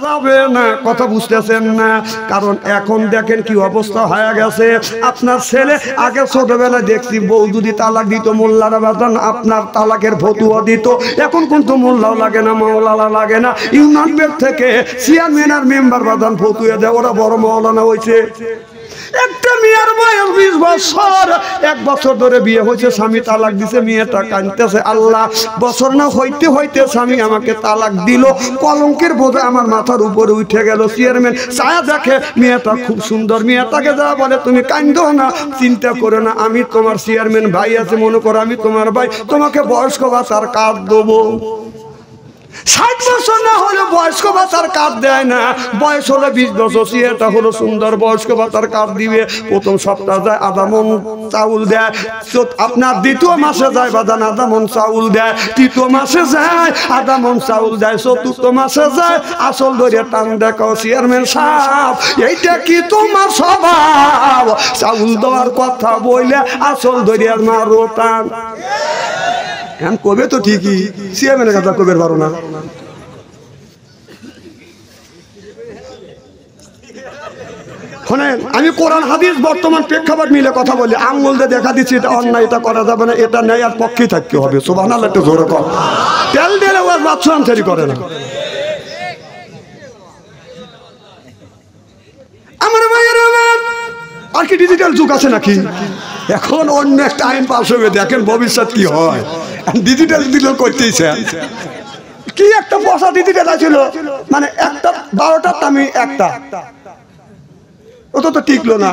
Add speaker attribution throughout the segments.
Speaker 1: যাবে না, কথা বুঝতেছেন না? কারণ এখন দেখেন কি অবস্থা হয়ে গেছে। আপনার ছেলে আগে ছোটবেলায় দেখছি বউ যদি তালাক দিত মোল্লারা বাজান আপনার তালাকের ফতুয়া দিত। এখন কিন্তু মোল্লাও লাগে না, মাওলানা লাগে না, ইউনিয়ন ব্যাংক থেকে চেয়ারম্যান আর মেম্বার বাজান ফতুয়া দেয়, ওরা বড় মাওলানা হয়েছে। একটা মেয়ের বয়স 20 বছর, 1 বছর ধরে বিয়ে হয়েছে, স্বামী তালাক দিছে, মেয়েটা কাঁদতেছে, আল্লাহ বছর না হইতে হইতে স্বামী আমাকে তালাক দিল, কলঙ্কের বোঝা আমার মাথার উপরে উঠে গেল। চেয়ারম্যান ছায়া দেখে মেয়েটা খুব সুন্দর, মেয়েটাকে যা বলে তুমি কাঁদো না, চিন্তা করো না, আমি তোমার চেয়ারম্যান ভাই আছে, মনে করো আমি তোমার ভাই, তোমাকে বয়স্ক ভাতার কার্ড দেবো। 60 বছর না হলে বয়স্ক ভাতার কার্ড দেয় না, বয়স হলে 20 বছর, এটা হলো সুন্দর, বয়স্ক ভাতার কার্ড দিবে। প্রথম সপ্তাহ যায় আধা মন চাউল দেয়, আপনার দ্বিতীয় মাসে যায় বাদান আধা মন চাউল দেয়, তৃতীয় মাসে যায় আধা মন চাউল দেয়, চতুর্থ মাসে যায় আসল ধরে টান দেখো। চেয়ারম্যান সাহেব এইটা কি তোমার স্বভাব? চাউল দেওয়ার কথা বইলে আসল ধরে মারো টান। এখন কবে তো ঠিকই, চেয়ারম্যানের কথা কবে পারো না। শোনেন, আমি কোরআন হাদিস বর্তমান প্রেক্ষাপট মিলে কথা বলি, আঙ্গুল দিয়ে দেখা দিচ্ছি এটা অন্যায়, এটা করা যাবে না, এটা নেই আর পক্ষেই থাকতে হবে। সুবহানাল্লাহ, একটু জোরে কর। তেল দিলে ওর বাচ্চা আনসারি করে না। আমার ভাইয়ের আমার আর কি ডিজিটাল যুগ আছে নাকি? এখন অন্য একটা আইন পাস হবে, দেখেন ভবিষ্যৎ কি হয়। ডিজিটাল দিল করতেইছে কি একটা পয়সা ডিজিটাল ছিল, মানে একটা 12টার দামি একটা, ওটা তো টিকলো না।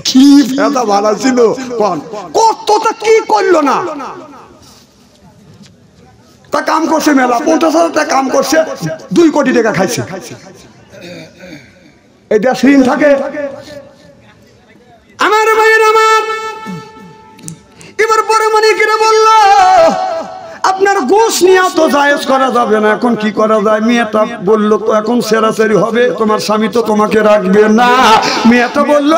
Speaker 1: কি ফেদা ভালো ছিল, কতটা কি করলো না, তা কাম করছে মেলা, 50,000 টাকা কাম করছে, 2 কোটি টাকা খাইছে। এটা শ্রীন থাকে। আমার ভাইয়ের আমার এবার পরে মানে কিনা বললো আপনার গোশ নিয়ে তো জায়েজ করা যাবে না, এখন কি করা যায়? মেয়েটা বললো তো এখন সেরাসেরি হবে, তোমার স্বামী তো তোমাকে রাখবে না। মেয়েটা বললো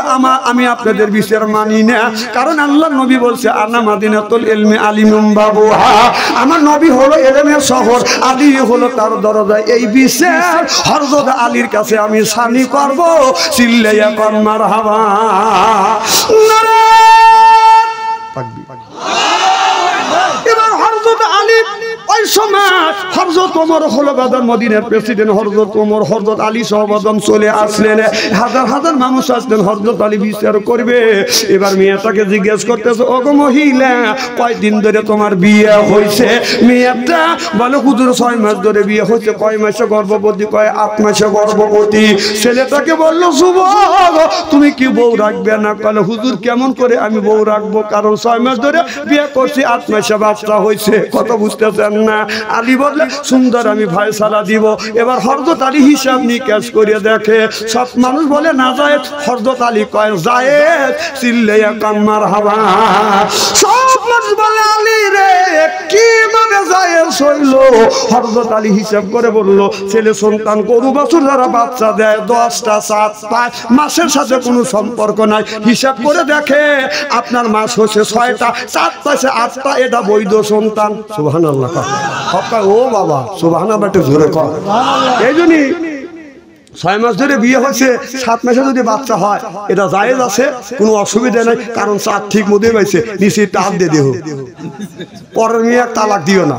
Speaker 1: আমি আপনাদের বিচার মানি না, কারণ আল্লাহ নবী বলছে আনা মাদিনাতুল ইলমি আলিমুম বাবুহা, আমার নবী হলো ইলমের শহর, আলী হলো তার দরজা। এই বিচার হযরত আলীর কাছে আমি সানি করব, চিল্লাইয়া কর মারহাবা। এবার হযরত আলী ওই সময় হযরত ওমর হলো বাদান মদিনার প্রেসিডেন্ট, হযরত ওমর হযরত আলী সহবাদম চলে আসলেন, হাজার হাজার মানুষ আসলেন, হযরত আলী বিচার করবে। এবার মেয়েটাকে জিজ্ঞেস করতেছে, ওগো মহিলা কয়দিন ধরে তোমার বিয়ে হয়েছে? মেয়েটা বলে হুজুর 6 মাস ধরে বিয়ে হয়েছে। কয় মাসে গর্ভবতী? কয় 8 মাসে গর্ভবতী। ছেলেটাকে বললো যুবক তুমি কি বউ রাখবে না? বলে হুজুর কেমন করে আমি বউ রাখবো, কারণ 6 মাস ধরে বিয়ে করছি, 8 মাসে বাচ্চা হয়েছে। কথা বুঝতেছেন না? আলী বললে সুন্দর আমি ফয়সালা দিব। এবার হযরত আলী হিসাব নিকাশ করে দেখে, সব মানুষ বলে না জায়েজ, হযরত আলী কয় জায়েজ, চিল্লাইয়া কান মারহাবা। সব মানুষ বলে আলী রে কিভাবে জায়েজ হইলো? হযরত আলী হিসাব করে বলল ছেলে সন্তান গরু বাছুর যারা বাচ্চা দেয় 10টা 7 পায়, মাসের সাথে কোনো সম্পর্ক নাই। হিসাব করে দেখে আপনার মাস হচ্ছে 6টা, 4 পাশে 8টা, এটা বৈধ সন্তান। সুবহানাল্লাহ। ও বাবা সুবহানাল্লাহ, একটু জোরে কর। এই জন্যই 6 মাস ধরে বিয়ে হয়েছে, 7 মাসে যদি বাচ্চা হয় এটা জায়েজ আছে, কোনো অসুবিধা নাই, কারণ 4 ঠিক মধ্যে পাইছে, নিচে টাক দিয়ে দেহ, পরের মেয়ে তালাক দিও না।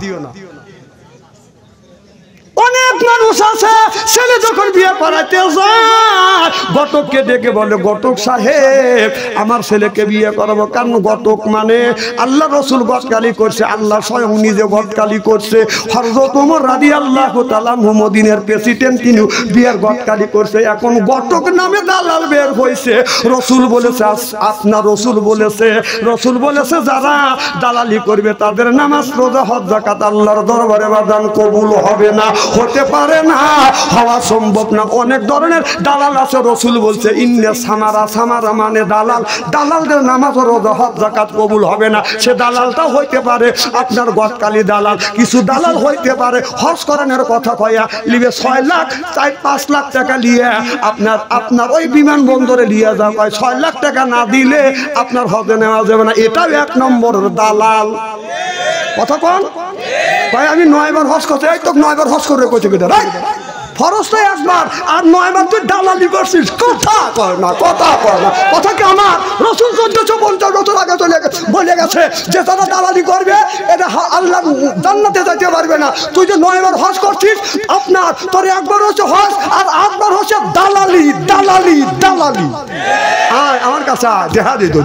Speaker 1: অনেক মানুষ আছে ছেলে যখন বিয়ে করাইতে যায় ঘটককে ডেকে বলে, ঘটক সাহেব আমার ছেলেকে বিয়ে করাবো। কারণ ঘটক মানে আল্লাহ রসুল গতকালি করছে, আল্লাহ স্বয়ং নিজে গতকালি করছে। হযরত ওমর রাদিয়াল্লাহু তাআলা মদিনার প্রেসিডেন্ট, তিনি বিয়ের গতকালি করছে। এখন ঘটক নামে দালাল বের হয়েছে। রসুল বলেছে, আপনার রসুল বলেছে যারা দালালি করবে তাদের নামাজ রোজা হজ যাকাত আল্লাহর দরবারে বাদান কবুল হবে না, হতে পারে না, হওয়া সম্ভব না। অনেক ধরনের দালাল আছে, রসুল বলছে ইন্নে সামারা, সামারা মানে দালাল, দালালদের নামাজ রোজা হজ যাকাত কবুল হবে না। সে দালালটা হইতে পারে আপনার গদকালি দালাল, কিছু দালাল হইতে পারে হজ করানোর কথা কয়া লিবে 6 লাখ 4-5 লাখ টাকা নিয়ে আপনার ওই বিমানবন্দরে নিয়ে যাও, 6 লাখ টাকা না দিলে আপনার হজে নেওয়া যাবে না। এটাও 1 নম্বর দালাল। কথা কোন ভাই, আমি 9 বার হজ করতে, এই তো 9 বার হজ করে কইতে গেছে রাইট, ফরজ তো 1 বার আর 9 বার তুই দালালি করছিস। কথা কয় না, কথা কয় না। কথা কি আমার রাসূল 1450 বছর আগে বলে গেছে যে তারা দালালি করবে এটা আল্লাহ জান্নাতে যেতে পারবে না। তুই যে 9 বার হজ করছিস, আপনার তোর 1 বার হচ্ছে হজ আর 8 বার হচ্ছে দালালি, দালালি, দালালি। আমার কাছে দেখা দিত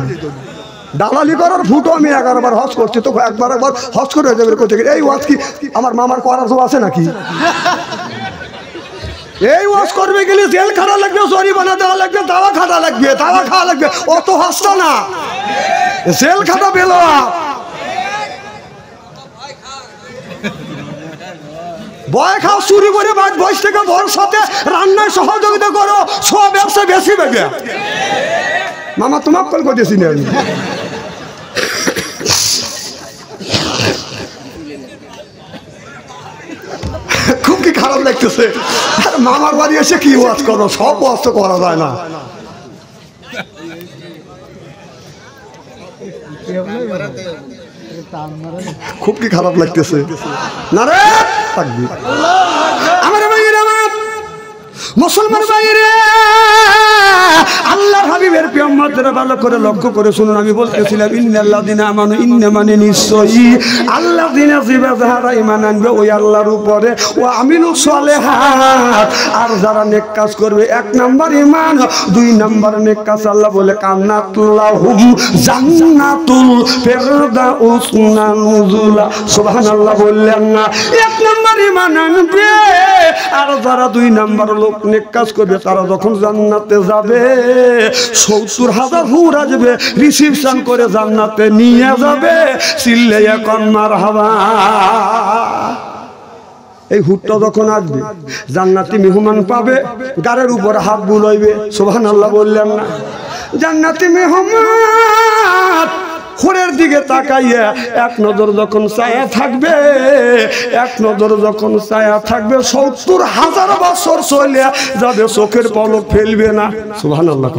Speaker 1: দালালি করার ফুটো আমি 11 বার হজ করছি, তো একবার হজ করে যাবে করতে গেলে এই ওয়াজ কি আমার মামার করার তো আছে নাকি? এই ওয়াজ করবে গেলে জেল খাটা লাগবে, জরিমানা দেওয়া লাগবে, দাওয়া খাটা লাগবে, দাওয়া খাওয়া লাগবে। অত হাসতা না, জেল খাটা বেলো। বয় খাও, চুরি করে বয়স থেকে বড় সাথে রান্নায় সহযোগিতা করো, সব ব্যবসা বেশি বেগে। মামা তোমাকে কল করতেছি না আমি। খুব কি খারাপ লাগতেছে, মামার বাড়ি এসে কি ওয়াজ করো, সব ওয়াজ তো করা যায় না। খুব কি খারাপ লাগতেছে না রে তাকবীর। আমার ভাইয়ের, আমার মুসলমান ভাইয়েরে, আল্লাহর হাবিবের প্রিয়ম্মতরা ভালো করে লক্ষ্য করে শুনুন। আমি বলতেছিলাম ইন্নাল্লাযিনা আমানু, ইন্না মানে নিশ্চয়ই আল্লাযিনা যারা ঈমান আনবে ওই আল্লাহর উপরে, ও আমিলুস সালিহাত, আর যারা নেক কাজ করবে। 1 নাম্বার ঈমান, 2 নাম্বার নেক কাজ। আল্লাহ বলে কান্নাতুল্লাহুম জান্নাতুল ফিরদাউস নুজুলা। সুবহানাল্লাহ বললেন না? 1 নাম্বার ঈমান আনবে আর যারা 2 নাম্বার লোক নেক কাজ করবে, তারা যখন জান্নাতে যাবে 70,000 হুর আসবে, রিসিপশন করে জান্নাতে নিয়ে যাবে। চিল্লাইয়া কোন মারহাবা। এই হুটটা যখন আসবে, জান্নাতি মেহমান পাবে, গাড়ির উপর হাত বুলাইবে। সুবহানাল্লাহ বললেন না? জান্নাতি মেহমান হুরের দিকে তাকাইয়া 1 নজর যখন ছায়া থাকবে, 1 নজর যখন ছায়া থাকবে, 70,000 বছর চলে যাবে, চোখের পলক ফেলবে না। সুবহানাল্লাহ।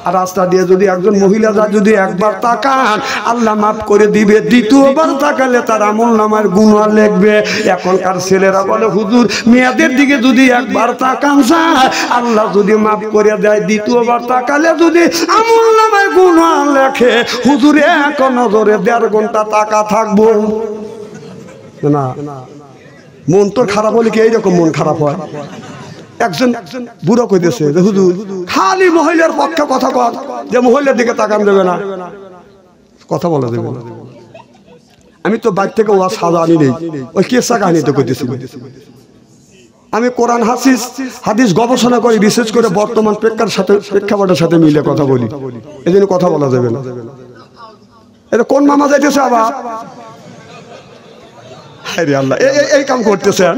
Speaker 1: আর রাস্তা দিয়ে যদি একজন মহিলা যদি 1 বার তাকান, আল্লাহ মাফ করে দিবে। 2বার তাকালে তার আমলনামার গুনাহ লিখবে। এখনকার ছেলেরা বলে হুজুর মেয়েদের দিকে যদি 1 বার তাকান যায়, আল্লাহ যদি মাফ করে দেয়, 2বার তাকালে যদি আমলনামায় গুনাহ লেখে। হুজুর 1 নজরে 1.5 ঘন্টা তাকা থাকবো না। মন তো খারাপ হলে কি এইরকম মন খারাপ হয়? একজন বুড়ো কইতেছে যে হুজুর খালি মহিলার পক্ষে কথা কন, যে মহিলার দিকে তাকান দেবে না, কথা বলা দেবে না। আমি তো বাইর থেকে ওয়া সাজা আনি নেই, ওই কেসা কাহিনী তো কইতেছি। আমি কোরআন হাদিস গবেষণা করি, রিসার্চ করে বর্তমান প্রেক্ষাপটের সাথে মিলে কথা বলি। এই জন্য কথা বলা যাবে না। এটা কোন মামা যাইতেছে আবার? আরে আল্লাহ, এই কাম করতেছেন।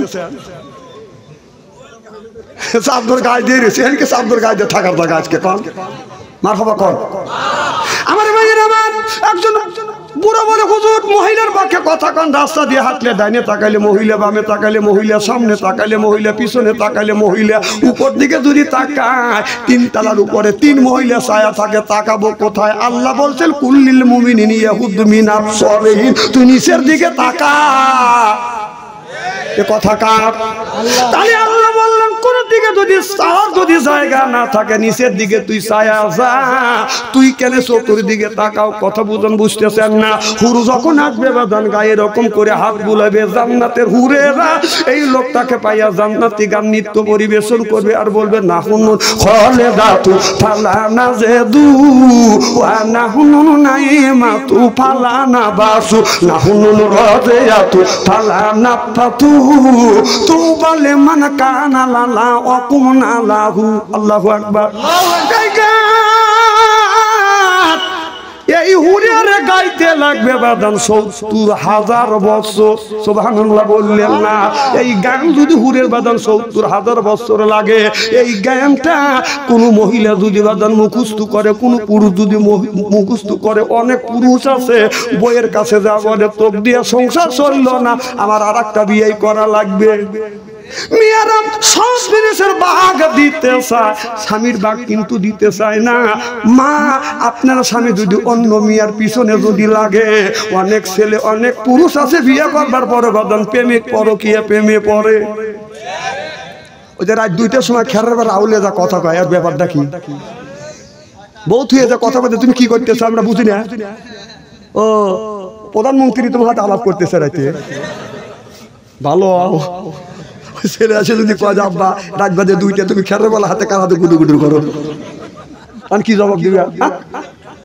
Speaker 1: সাবদুর গায়ে দিয়ে রয়েছে, এদিকে সাবদুর গায়ে দিয়ে থাকার জায়গা আজকে কন মারহাবা কর। আমার ভাইয়ের, আমার একজন বুড়ো বলে হুজুর মহিলার পক্ষে কথা কন। রাস্তা দিয়ে হাঁটলে ডাইনে তাকাইলে মহিলা, বামে তাকাইলে মহিলা, সামনে তাকাইলে মহিলা, পিছনে তাকাইলে মহিলা, উপর দিকে যদি তাকায় 3 তলার উপরে 3 মহিলা ছায়া থাকে, তাকাবো কোথায়? আল্লাহ বলছেন কুল্লিল মুমিনিনা ইয়াগুদ্দু মিন আবসারিহিম। তুই নিচের দিকে তাকা। এ কথা কার? তাহলে আল্লাহ বললেন কোন দিকে যদি জায়গা না থাকে, নিচের দিকে তুই ছায়া যা। তুই কেন চতুর দিকে তাকাও? কথা বুঝতেছেন না? হুর যখন আসবে বাদান গায়ে এরকম করে হাত বুলাবে, জান্নাতের হুরেরা এই লোকটাকে পাইয়া জান্নাতি গান নৃত্য পরিবেশন করবে আর বলবে না হুনুন খালেদাতু ফালানা জেদু ওয়া না হুনুন নাইমাতু ফালানা বাসু না হুনুন রাজিয়াতু ফালানা ফাতু তুবা লিমান কানা লালা ওয়া কুনা লাহু। আল্লাহু আকবার। এই হুরের গাইতে লাগবে বাদান ৭০,০০০ বছর। সুবহানাল্লাহ বললেন না? এই গান যদি হুরের বাদান ৭০,০০০ বছর লাগে, এই গানটা কোন মহিলা যদি বাদান মুখস্থ করে, কোন পুরুষ যদি মুখস্থ করে, অনেক পুরুষ আছে বইয়ের কাছে যা বলে তোক দিয়ে সংসার চললো না, আমার আর একটা বিয়ে করা লাগবে। মেয়েরা সব জিনিসের ভাগ দিতে চায়, স্বামীর ভাগ কিন্তু দিতে চায় না। মা, আপনার স্বামী যদি অন্য মেয়ের পিছনে যদি লাগে, অনেক ছেলে অনেক পুরুষ আছে বিয়ে করবার পরে বাদান প্রেমিক পরকীয়া প্রেমে পড়ে। ওই যে রাত 2টার সময় খেরার বার আউলে যা কথা কয়, এর ব্যাপারটা কি? বউ থুয়ে যা কথা বলতে, তুমি কি করতেছো আমরা বুঝি না। ও প্রধানমন্ত্রী তোমার হাতে আলাপ করতেছে রাতে, ভালো ছেলে আছে যদি কয় আব্বা রাত বাজে 2টা, তুমি খেরার বেলা হাতে কার হাতে গুডু গুডু করো, আর কি জবাব দিবে?